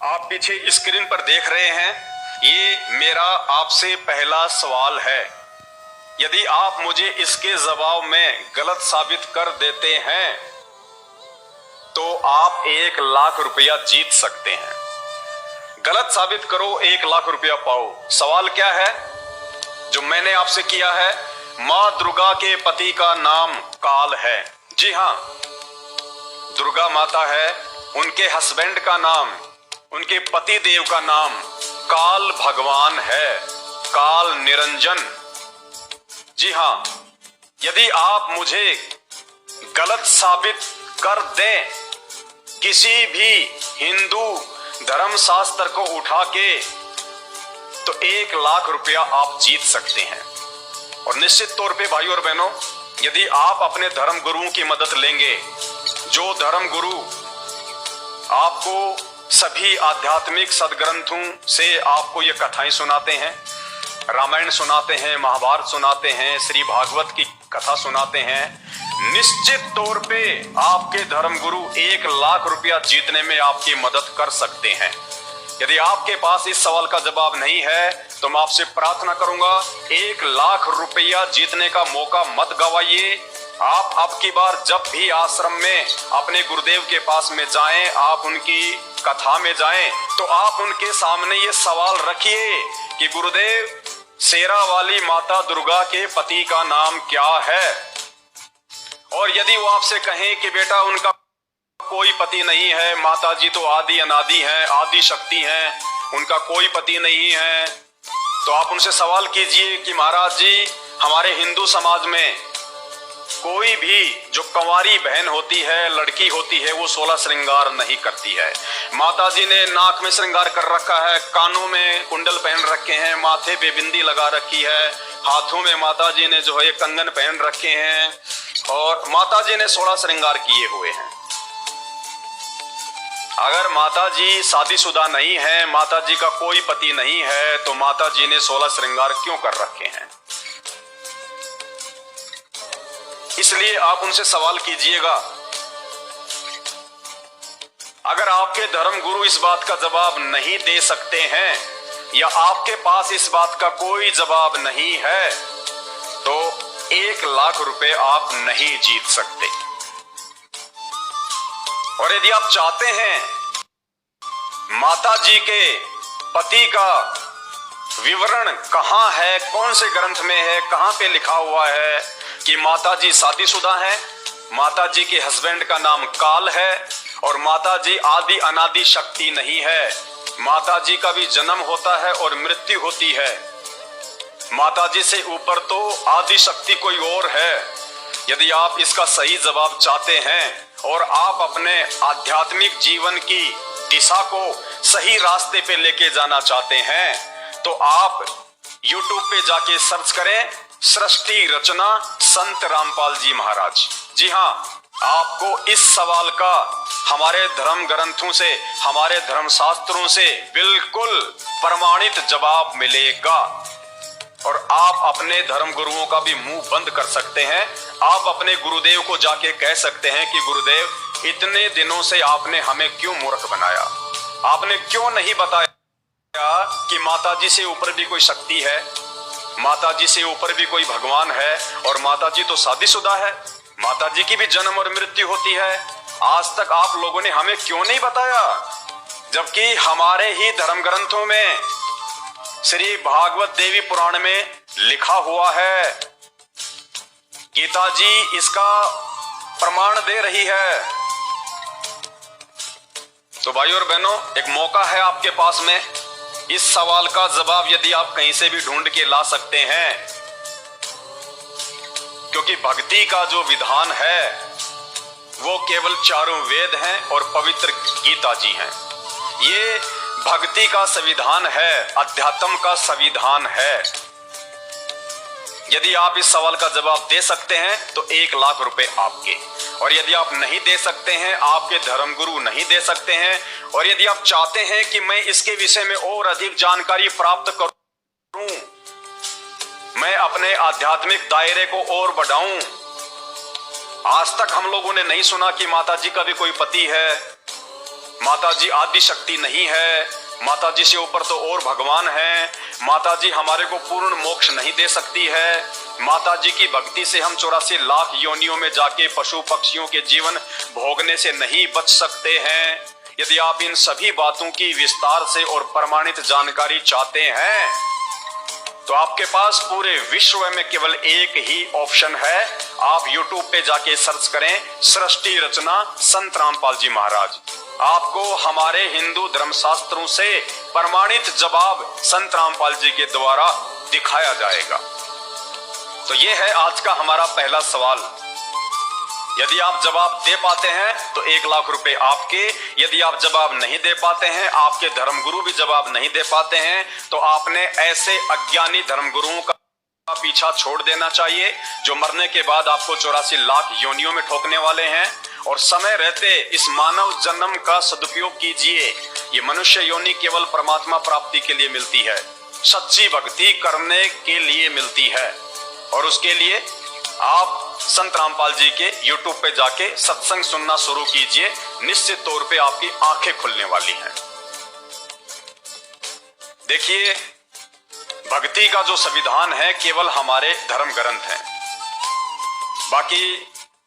आप पीछे स्क्रीन पर देख रहे हैं, ये मेरा आपसे पहला सवाल है। यदि आप मुझे इसके जवाब में गलत साबित कर देते हैं तो आप 1 लाख रुपया जीत सकते हैं। गलत साबित करो, 1 लाख रुपया पाओ। सवाल क्या है जो मैंने आपसे किया है? मां दुर्गा के पति का नाम काल है। जी हां, दुर्गा माता है, उनके हस्बैंड का नाम, उनके पति देव का नाम काल भगवान है, काल निरंजन। जी हां, यदि आप मुझे गलत साबित कर दें, किसी भी हिंदू धर्म शास्त्र को उठा के, तो 1 लाख रुपया आप जीत सकते हैं। और निश्चित तौर पे भाइयों और बहनों, यदि आप अपने धर्म गुरुओं की मदद लेंगे, जो धर्म गुरु आपको सभी आध्यात्मिक सदग्रंथों से आपको ये कथाएं सुनाते हैं, रामायण सुनाते हैं, महाभारत सुनाते हैं, श्री भागवत की कथा सुनाते हैं, निश्चित तौर पे आपके धर्म गुरु 1 लाख रुपया जीतने में आपकी मदद कर सकते हैं। यदि आपके पास इस सवाल का जवाब नहीं है तो मैं आपसे प्रार्थना करूंगा, 1 लाख रुपया जीतने का मौका मत गवाइए। आप अब की बार जब भी आश्रम में अपने गुरुदेव के पास में जाएं, आप उनकी कथा में जाएं, तो आप उनके सामने ये सवाल रखिए कि गुरुदेव, शेरा वाली माता दुर्गा के पति का नाम क्या है? और यदि वो आपसे कहें कि बेटा उनका कोई पति नहीं है, माता जी तो आदि अनादि हैं, आदि शक्ति हैं, उनका कोई पति नहीं है, तो आप उनसे सवाल कीजिए कि महाराज जी, हमारे हिंदू समाज में कोई भी जो कंवारी बहन होती है, लड़की होती है, वो 16 श्रृंगार नहीं करती है। माता जी ने नाक में श्रृंगार कर रखा है, कानों में कुंडल पहन रखे हैं, माथे पे बिंदी लगा रखी है, हाथों में माता जी ने जो है कंगन पहन रखे हैं, और माता जी ने 16 श्रृंगार किए हुए हैं। अगर माता जी शादीशुदा नहीं है, माता जी का कोई पति नहीं है, तो माता जी ने 16 श्रृंगार क्यों कर रखे हैं? इसलिए आप उनसे सवाल कीजिएगा। अगर आपके धर्म गुरु इस बात का जवाब नहीं दे सकते हैं, या आपके पास इस बात का कोई जवाब नहीं है, तो 1 लाख रुपए आप नहीं जीत सकते। और यदि आप चाहते हैं माता जी के पति का विवरण कहां है, कौन से ग्रंथ में है, कहां पे लिखा हुआ है कि माता जी शादीशुदा है, माता जी के हस्बैंड का नाम काल है, और माता जी आदि अनादि शक्ति नहीं है, माता जी का भी जन्म होता है और मृत्यु होती है, माता जी से ऊपर तो आदि शक्ति कोई और है। यदि आप इसका सही जवाब चाहते हैं और आप अपने आध्यात्मिक जीवन की दिशा को सही रास्ते पे लेके जाना चाहते हैं, तो आप YouTube पे जाके सर्च करें, सृष्टि रचना संत रामपाल जी महाराज। जी हां, आपको इस सवाल का हमारे धर्म ग्रंथों से, हमारे धर्म शास्त्रों से बिल्कुल प्रमाणित जवाब मिलेगा। और आप अपने धर्म गुरुओं का भी मुंह बंद कर सकते हैं। आप अपने गुरुदेव को जाके कह सकते हैं कि गुरुदेव, इतने दिनों से आपने हमें क्यों मूर्ख बनाया? आपने क्यों नहीं बताया कि माता जी से ऊपर भी कोई शक्ति है, माता जी से ऊपर भी कोई भगवान है, और माता जी तो शादीशुदा है, माता जी की भी जन्म और मृत्यु होती है। आज तक आप लोगों ने हमें क्यों नहीं बताया? जबकि हमारे ही धर्म ग्रंथों में, श्री भागवत देवी पुराण में लिखा हुआ है, गीता जी इसका प्रमाण दे रही है। तो भाइयों और बहनों, एक मौका है आपके पास में, इस सवाल का जवाब यदि आप कहीं से भी ढूंढ के ला सकते हैं, क्योंकि भक्ति का जो विधान है वो केवल 4 वेद हैं और पवित्र गीता जी हैं। ये भक्ति का संविधान है, अध्यात्म का संविधान है। यदि आप इस सवाल का जवाब दे सकते हैं तो 1 लाख रुपए आपके, और यदि आप नहीं दे सकते हैं, आपके धर्मगुरु नहीं दे सकते हैं, और यदि आप चाहते हैं कि मैं इसके विषय में और अधिक जानकारी प्राप्त करूं, मैं अपने आध्यात्मिक दायरे को और बढ़ाऊं, आज तक हम लोगों ने नहीं सुना कि माता जी का भी कोई पति है, माता जी आदि शक्ति नहीं है, माता जी से ऊपर तो और भगवान है, माता जी हमारे को पूर्ण मोक्ष नहीं दे सकती है, माता जी की भक्ति से हम 84 लाख योनियों में जाके पशु पक्षियों के जीवन भोगने से नहीं बच सकते हैं। यदि आप इन सभी बातों की विस्तार से और प्रमाणित जानकारी चाहते हैं तो आपके पास पूरे विश्व में केवल एक ही ऑप्शन है। आप YouTube पे जाके सर्च करें सृष्टि रचना संत रामपाल जी महाराज। आपको हमारे हिंदू धर्मशास्त्रों से प्रमाणित जवाब संत रामपाल जी के द्वारा दिखाया जाएगा। तो ये है आज का हमारा पहला सवाल। यदि आप जवाब दे पाते हैं तो 1 लाख रुपए आपके, यदि आप जवाब नहीं दे पाते हैं, आपके धर्मगुरु भी जवाब नहीं दे पाते हैं, तो आपने ऐसे अज्ञानी धर्मगुरुओं का पीछा छोड़ देना चाहिए जो मरने के बाद आपको 84 लाख योनियों में ठोकने वाले हैं। और समय रहते इस मानव जन्म का सदुपयोग कीजिए। ये मनुष्य योनि केवल परमात्मा प्राप्ति के लिए मिलती है, सच्ची भक्ति करने के लिए मिलती है। और उसके लिए आप संत रामपाल जी के YouTube पे जाके सत्संग सुनना शुरू कीजिए। निश्चित तौर पे आपकी आंखें खुलने वाली हैं। देखिए, भक्ति का जो संविधान है केवल हमारे धर्म ग्रंथ हैं। बाकी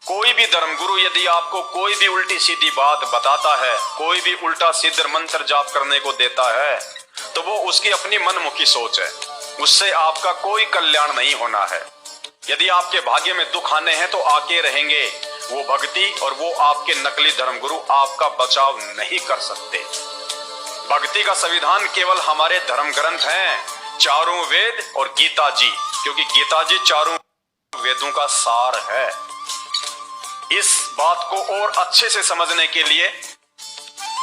कोई भी धर्मगुरु यदि आपको कोई भी उल्टी सीधी बात बताता है, कोई भी उल्टा सीधा मंत्र जाप करने को देता है, तो वो उसकी अपनी मनमुखी सोच है। उससे आपका कोई कल्याण नहीं होना है। यदि आपके भाग्य में दुख आने हैं तो आके रहेंगे। वो भक्ति और वो आपके नकली धर्मगुरु आपका बचाव नहीं कर सकते। भक्ति का संविधान केवल हमारे धर्म ग्रंथ हैं, चारों वेद और गीता जी, क्योंकि गीता जी चारों वेदों का सार है। इस बात को और अच्छे से समझने के लिए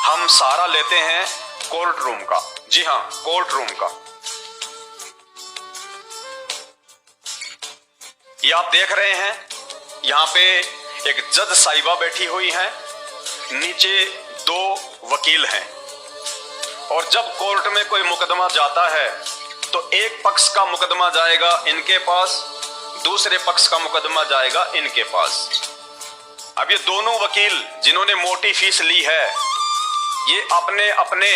हम सहारा लेते हैं कोर्ट रूम का। जी हाँ, कोर्ट रूम का। ये आप देख रहे हैं, यहाँ पे एक जज साहिबा बैठी हुई हैं, नीचे 2 वकील हैं। और जब कोर्ट में कोई मुकदमा जाता है तो एक पक्ष का मुकदमा जाएगा इनके पास, दूसरे पक्ष का मुकदमा जाएगा इनके पास। अब ये दोनों वकील जिन्होंने मोटी फीस ली है, ये अपने अपने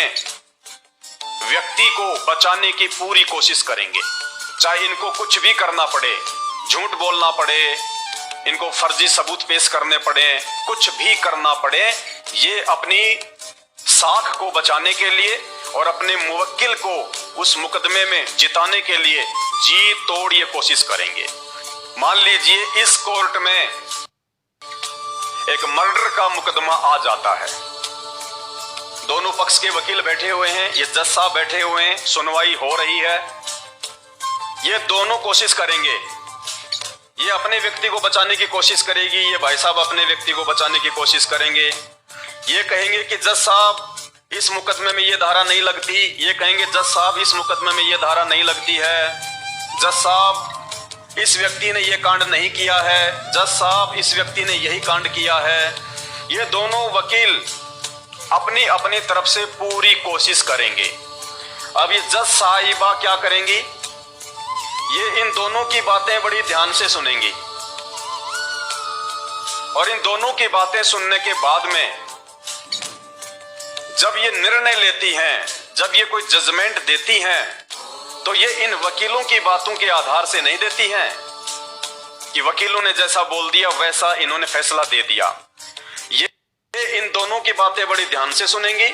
व्यक्ति को बचाने की पूरी कोशिश करेंगे, चाहे इनको कुछ भी करना पड़े, झूठ बोलना पड़े, इनको फर्जी सबूत पेश करने पड़े, कुछ भी करना पड़े, ये अपनी साख को बचाने के लिए और अपने मुवक्किल को उस मुकदमे में जिताने के लिए जी तोड़ ये कोशिश करेंगे। मान लीजिए इस कोर्ट में एक मर्डर का मुकदमा आ जाता है, दोनों पक्ष के वकील बैठे हुए हैं, ये जज साहब बैठे हुए हैं, सुनवाई हो रही है। ये दोनों कोशिश करेंगे, ये अपने व्यक्ति को बचाने की कोशिश करेगी, ये भाई साहब अपने व्यक्ति को बचाने की कोशिश करेंगे। ये कहेंगे कि जज साहब इस मुकदमे में ये धारा नहीं लगती, ये कहेंगे जज साहब इस मुकदमे में ये धारा नहीं लगती है, जज साहब इस व्यक्ति ने ये कांड नहीं किया है, जज साहब इस व्यक्ति ने यही कांड किया है। ये दोनों वकील अपनी अपनी तरफ से पूरी कोशिश करेंगे। अब ये जज साहिबा क्या करेंगी, ये इन दोनों की बातें बड़ी ध्यान से सुनेंगी और इन दोनों की बातें सुनने के बाद में जब ये निर्णय लेती हैं, जब ये कोई जजमेंट देती हैं, तो ये इन वकीलों की बातों के आधार से नहीं देती हैं कि वकीलों ने जैसा बोल दिया वैसा इन्होंने फैसला दे दिया। ये इन दोनों की बातें बड़ी ध्यान से सुनेंगी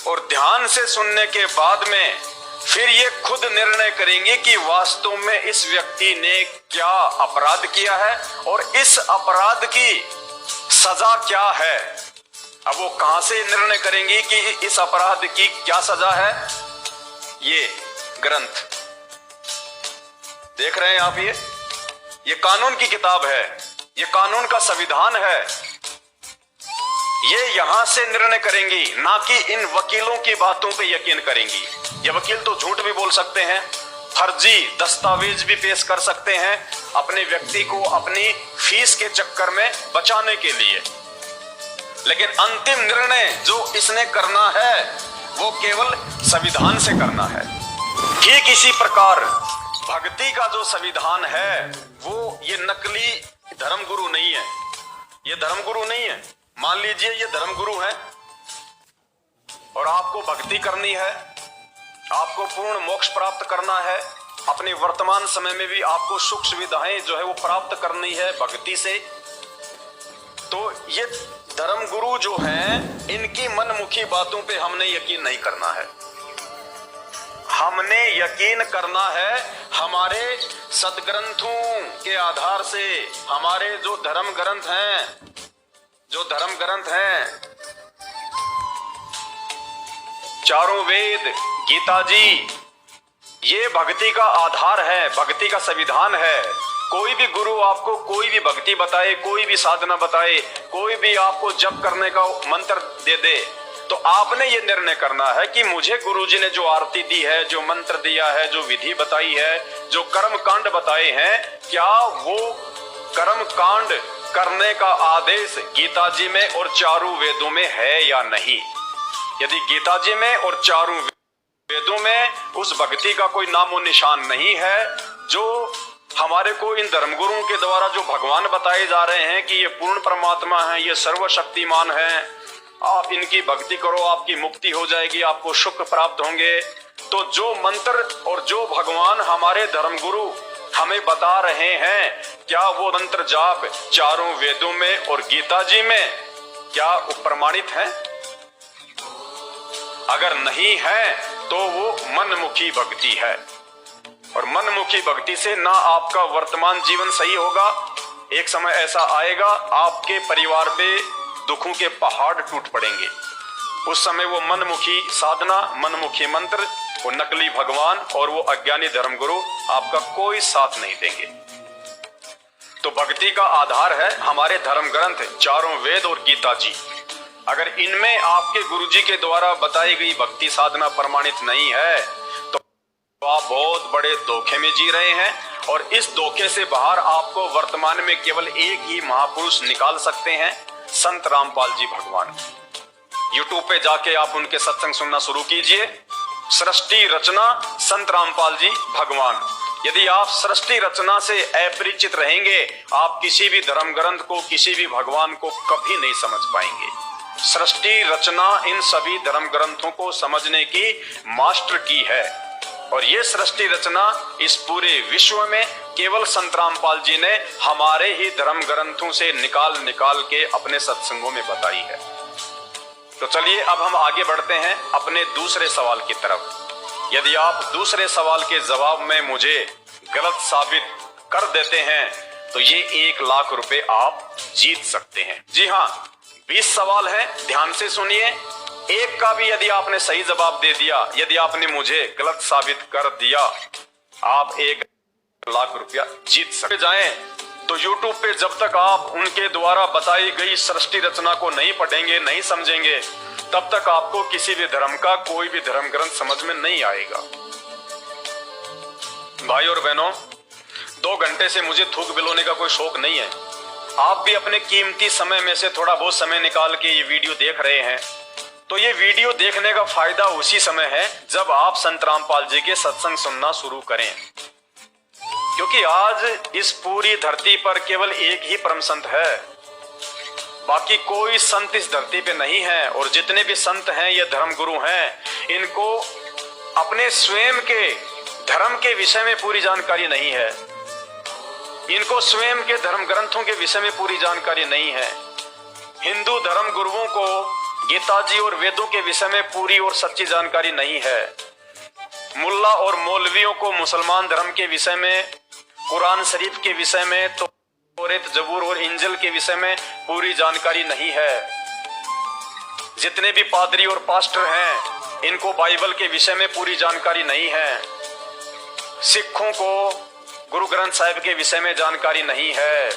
और ध्यान से सुनने के बाद में फिर ये खुद निर्णय करेंगे कि वास्तव में इस व्यक्ति ने क्या अपराध किया है और इस अपराध की सजा क्या है। अब वो कहां से निर्णय करेंगी कि इस अपराध की क्या सजा है। ये ग्रंथ देख रहे हैं आप, ये कानून की किताब है, ये कानून का संविधान है। ये यहां से निर्णय करेंगी, ना कि इन वकीलों की बातों पे यकीन करेंगी। ये वकील तो झूठ भी बोल सकते हैं, फर्जी दस्तावेज भी पेश कर सकते हैं अपने व्यक्ति को अपनी फीस के चक्कर में बचाने के लिए, लेकिन अंतिम निर्णय जो इसने करना है वो केवल संविधान से करना है। ठीक इसी प्रकार भक्ति का जो संविधान है वो ये नकली धर्मगुरु नहीं है, ये धर्मगुरु नहीं है। मान लीजिए ये धर्मगुरु है, और आपको भक्ति करनी है, आपको पूर्ण मोक्ष प्राप्त करना है, अपने वर्तमान समय में भी आपको सुख सुविधाएं जो है वो प्राप्त करनी है भक्ति से, तो ये धर्म गुरु जो हैं इनकी मनमुखी बातों पे हमने यकीन नहीं करना है। हमने यकीन करना है हमारे सदग्रंथों के आधार से। हमारे जो धर्म ग्रंथ हैं, चारों वेद, गीता जी, ये भक्ति का आधार है, भक्ति का संविधान है। कोई भी गुरु आपको कोई भी भक्ति बताए, कोई भी साधना बताए, कोई भी आपको जप करने का मंत्र दे दे, तो आपने ये निर्णय करना है कि मुझे गुरुजी ने जो आरती दी है, जो मंत्र दिया है, जो विधि बताई है, जो कर्म कांड बताए हैं, क्या वो कर्म कांड करने का आदेश गीता जी में और चारों वेदों में है या नहीं। यदि गीता जी में और चारों वेदों में उस भक्ति का कोई नामो निशान नहीं है, जो हमारे को इन धर्मगुरुओं के द्वारा जो भगवान बताए जा रहे हैं कि ये पूर्ण परमात्मा है, ये सर्वशक्तिमान है, आप इनकी भक्ति करो, आपकी मुक्ति हो जाएगी, आपको सुख प्राप्त होंगे, तो जो मंत्र और जो भगवान हमारे धर्मगुरु हमें बता रहे हैं, क्या वो मंत्र जाप चारों वेदों में और गीता जी में क्या प्रमाणित है? अगर नहीं है तो वो मनमुखी भक्ति है, और मनमुखी भक्ति से ना आपका वर्तमान जीवन सही होगा, एक समय ऐसा आएगा आपके परिवार पे दुखों के पहाड़ टूट पड़ेंगे। उस समय वो मनमुखी साधना, मनमुखी मंत्र, वो नकली भगवान और वो अज्ञानी धर्मगुरु आपका कोई साथ नहीं देंगे। तो भक्ति का आधार है हमारे धर्म ग्रंथ, चारों वेद और गीता जी। अगर इनमें आपके गुरुजी के द्वारा बताई गई भक्ति साधना प्रमाणित नहीं है तो आप बहुत बड़े धोखे में जी रहे हैं, और इस धोखे से बाहर आपको वर्तमान में केवल एक ही महापुरुष निकाल सकते हैं, संत रामपाल जी भगवान। यूट्यूब पे जाके आप उनके सत्संग सुनना शुरू कीजिए, सृष्टि रचना संत रामपाल जी भगवान। यदि आप सृष्टि रचना से अपरिचित रहेंगे, आप किसी भी धर्म ग्रंथ को, किसी भी भगवान को कभी नहीं समझ पाएंगे। सृष्टि रचना इन सभी धर्म ग्रंथों को समझने की मास्टर की है, और ये सृष्टि रचना इस पूरे विश्व में केवल संत रामपाल जी ने हमारे ही धर्म ग्रंथों से निकाल के अपने सत्संगों में बताई है। तो चलिए अब हम आगे बढ़ते हैं अपने दूसरे सवाल की तरफ। यदि आप दूसरे सवाल के जवाब में मुझे गलत साबित कर देते हैं तो ये 1 लाख रुपए आप जीत सकते हैं। जी हाँ, 20 सवाल हैं, ध्यान से सुनिए। एक का भी यदि आपने सही जवाब दे दिया, यदि आपने मुझे गलत साबित कर दिया, आप 1 लाख रुपया जीत सकते। जाएं तो YouTube पे जब तक आप उनके द्वारा बताई गई सृष्टि रचना को नहीं पढ़ेंगे, नहीं समझेंगे, तब तक आपको किसी भी धर्म का कोई भी धर्म ग्रंथ समझ में नहीं आएगा। भाई और बहनों, 2 घंटे से मुझे थूक बिलोने का कोई शौक नहीं है। आप भी अपने कीमती समय में से थोड़ा बहुत समय निकाल के ये वीडियो देख रहे हैं, तो ये वीडियो देखने का फायदा उसी समय है जब आप संत रामपाल जी के सत्संग सुनना शुरू करें, क्योंकि आज इस पूरी धरती पर केवल एक ही परम संत है, बाकी कोई संत इस धरती पे नहीं है। और जितने भी संत हैं ये धर्म गुरु हैं, इनको अपने स्वयं के धर्म के विषय में पूरी जानकारी नहीं है, इनको स्वयं के धर्म ग्रंथों के विषय में पूरी जानकारी नहीं है। हिंदू धर्म गुरुओं को गीता जी और वेदों के विषय में पूरी और सच्ची जानकारी नहीं है। मुल्ला और मौलवियों को मुसलमान धर्म के विषय में, कुरान शरीफ के विषय में, तौरात, जबूर और इंजिल के विषय में पूरी जानकारी नहीं है। जितने भी पादरी और पास्टर हैं, इनको बाइबल के विषय में पूरी जानकारी नहीं है। सिखों को गुरु ग्रंथ साहिब के विषय में जानकारी नहीं है,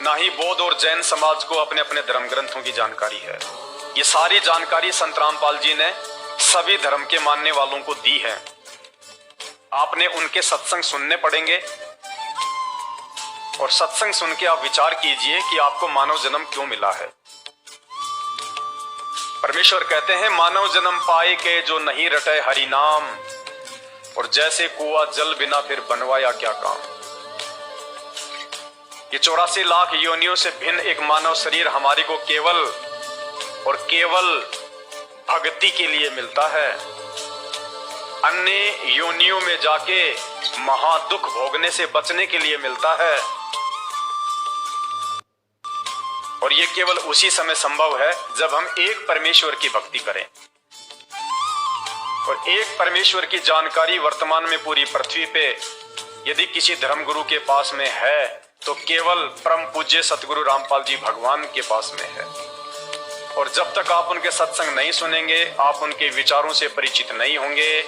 ना ही बौद्ध और जैन समाज को अपने अपने धर्म ग्रंथों की जानकारी है। ये सारी जानकारी संत रामपाल जी ने सभी धर्म के मानने वालों को दी है। आपने उनके सत्संग सुनने पड़ेंगे, और सत्संग सुन के आप विचार कीजिए कि आपको मानव जन्म क्यों मिला है। परमेश्वर कहते हैं, मानव जन्म पाए के जो नहीं रटे हरि नाम, और जैसे कुआं जल बिना फिर बनवाया क्या काम। ये 84 लाख योनियों से भिन्न एक मानव शरीर हमारी को केवल और केवल भक्ति के लिए मिलता है, अन्य योनियों में जाके महादुख भोगने से बचने के लिए मिलता है। और ये केवल उसी समय संभव है जब हम एक परमेश्वर की भक्ति करें। और एक परमेश्वर की जानकारी वर्तमान में पूरी पृथ्वी पे यदि किसी धर्मगुरु के पास में है तो केवल परम पूज्य सतगुरु रामपाल जी भगवान के पास में है। और जब तक आप उनके सत्संग नहीं सुनेंगे, आप उनके विचारों से परिचित नहीं होंगे,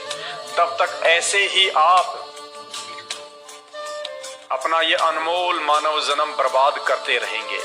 तब तक ऐसे ही आप अपना ये अनमोल मानव जन्म बर्बाद करते रहेंगे।